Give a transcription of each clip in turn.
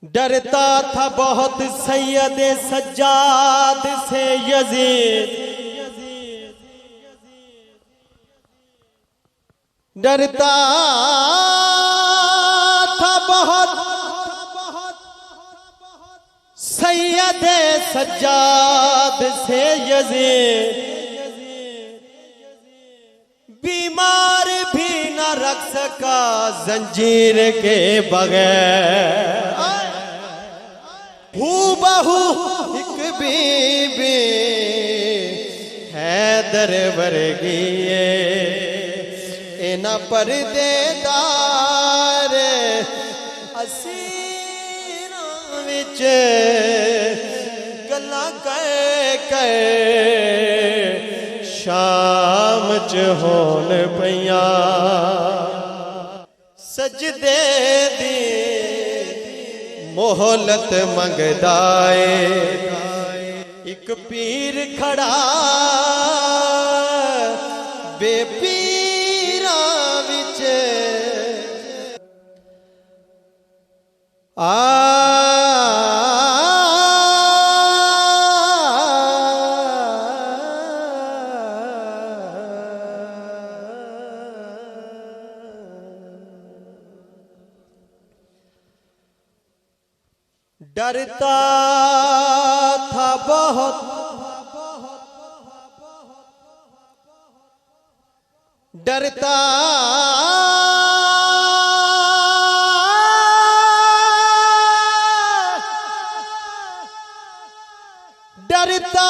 डरता था बहुत सैयद सज्जाद से यजीद, डरता था बहुत सैयद सज्जाद से यजीद, बीमार भी न रख सका जंजीर के बगैर। हूबहू एक बीबी हैदर वर्गी इना परदेदार असीरां विच गल्लां कर शाम च होन पईयां सजदे दी मोहलत मंगदा ए। एक पीर खड़ा बेपीरां विच डरता था बहुत डरता डरता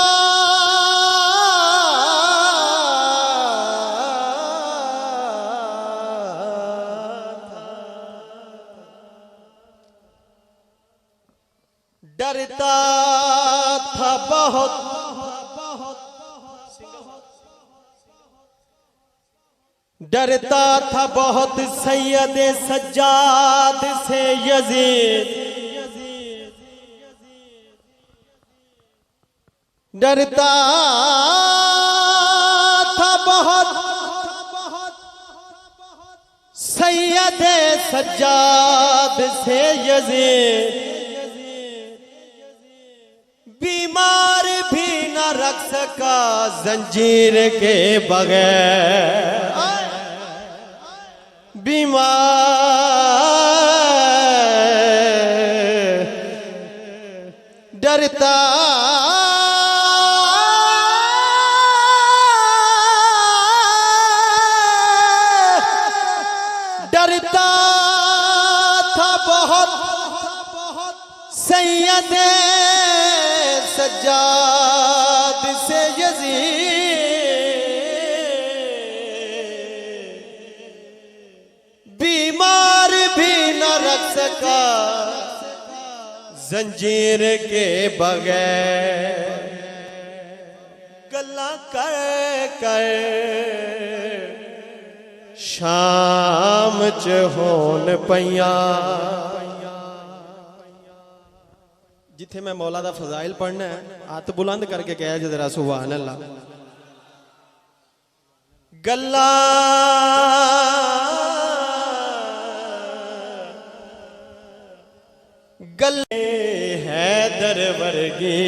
डरता था बहुत डरता था बहुत सैयद सज्जाद से यजीद, डरता था बहुत सैयद सज्जाद से यजीद, बीमार भी न रख सका जंजीर के बगैर। बीमार डरता डरता था बहुत सैयद सज्जाद से यजीद, बीमार भी न रख सका जंजीर के बगैर। गल्लां कर शाम च होन पईयां। जिथे मैं मौला दा फजाइल पढ़ना है हाथ बुलंद करके कह जरा सुभान अल्लाह। गल्ला गल्ले हैदर वर्गी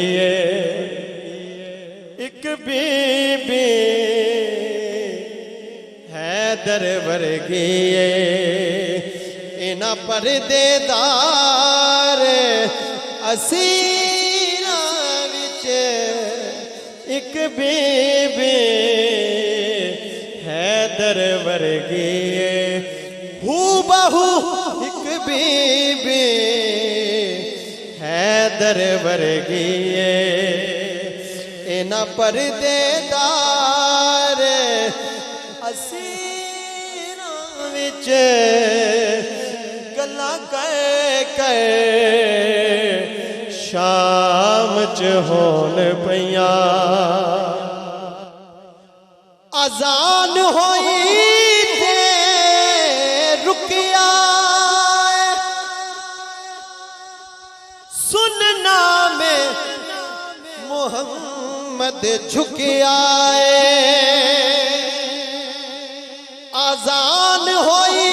एक बीबी हैदर वर्गी इना परदेदार असीरां विच एक बीबी हैदर वर्गी हूबहू एक बीबी हैदर वर्गी इना परदेदार असीरां विच गल्लां कर शाम च होन पईयां। अजान होई ते रुकिया सुनना में मोहम्मद झुकिया। अजान होई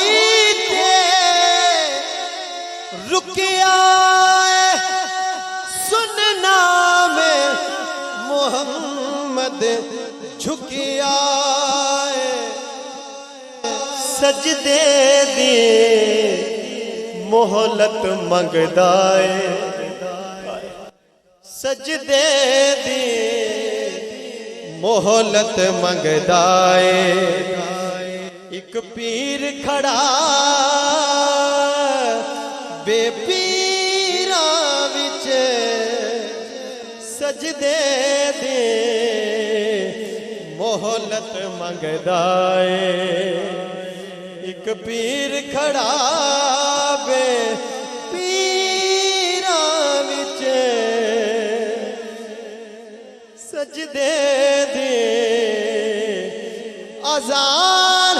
ते रुकिया मोहम्मद झुकिया सजदे दी मोहलत मंगदा सजदे दी मोहलत मंगदा एक पीर खड़ा बेपीरा विच सजदे दे मोहलत मंगदा एक पीर खड़ा बेपीरा विच सजदे दे अज़ान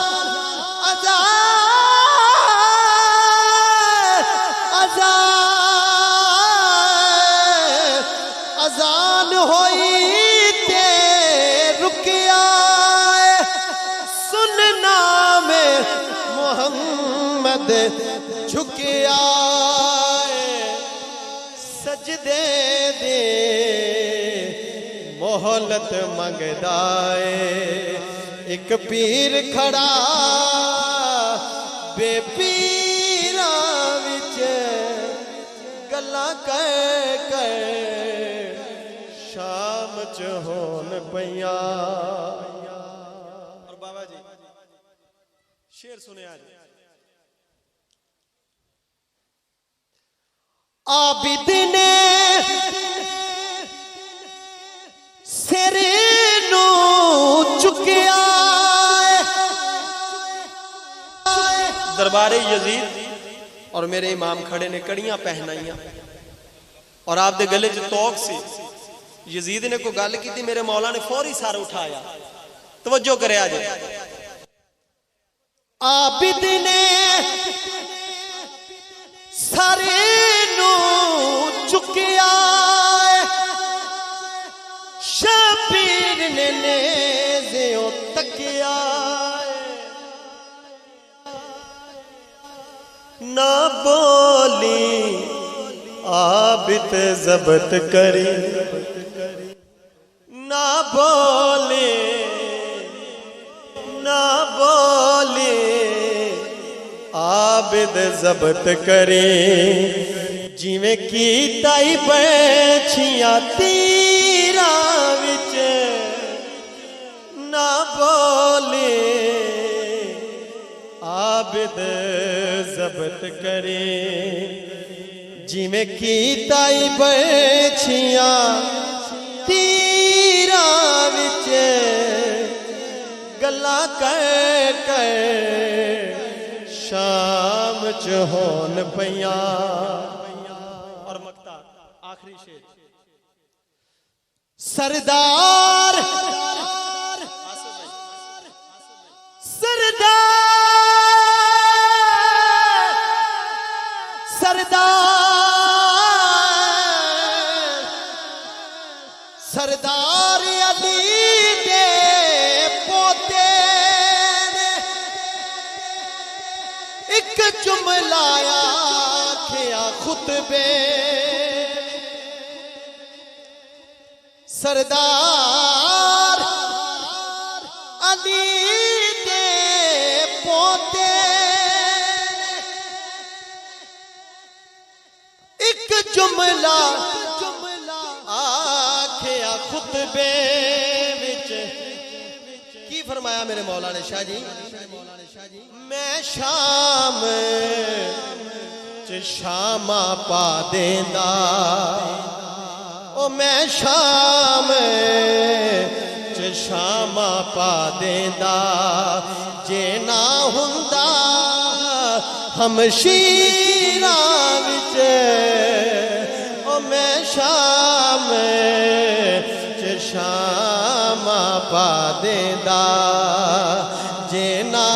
अज़ान होई ते रुकिया सुनना में मोहम्मद झुकिया सजदे दे मोहलत मंगदा एक पीर खड़ा बेपीरा विच गल्लां कर शाम च होन पईयां। और बाबा जी शेर सुने आज आबिद ने सिर नू चुकिया दरबारे यजीद और मेरे इमाम खड़े ने कड़ियां पहनाइयां और आप दे गले च तोक सी यजीद ने कोई गल की मेरे मौला ने फौरी सर उठाया तवज्जो करे आज आबिद ने सर नू चुकिया शबीर ने नेज़े तकिया ना बोली आबिद ज़बत करी ना बोले आबिद ज़बत करे जिवें की ताई बैठियां तीरा विच ना बोले आबिद ज़बत करे जिवें की ताई बैठियां तीरा विच गल्लां कर शाम च होन पईयां। और मक्ता आखिरी शेर सरदार सरदार अली दे पोते एक जुमला आखिया खुतबे सरदार अली दे पोते एक जुमला आखिया खुतबे विच की फरमाया मेरे मौला ने शाह जी मैं शाम च शामा पा देंदा ओ मैं शाम च शामा पा देंदा जे ना हुंदा हमशीरा विच ओ मैं शाम च शामा पा देंदा जे ना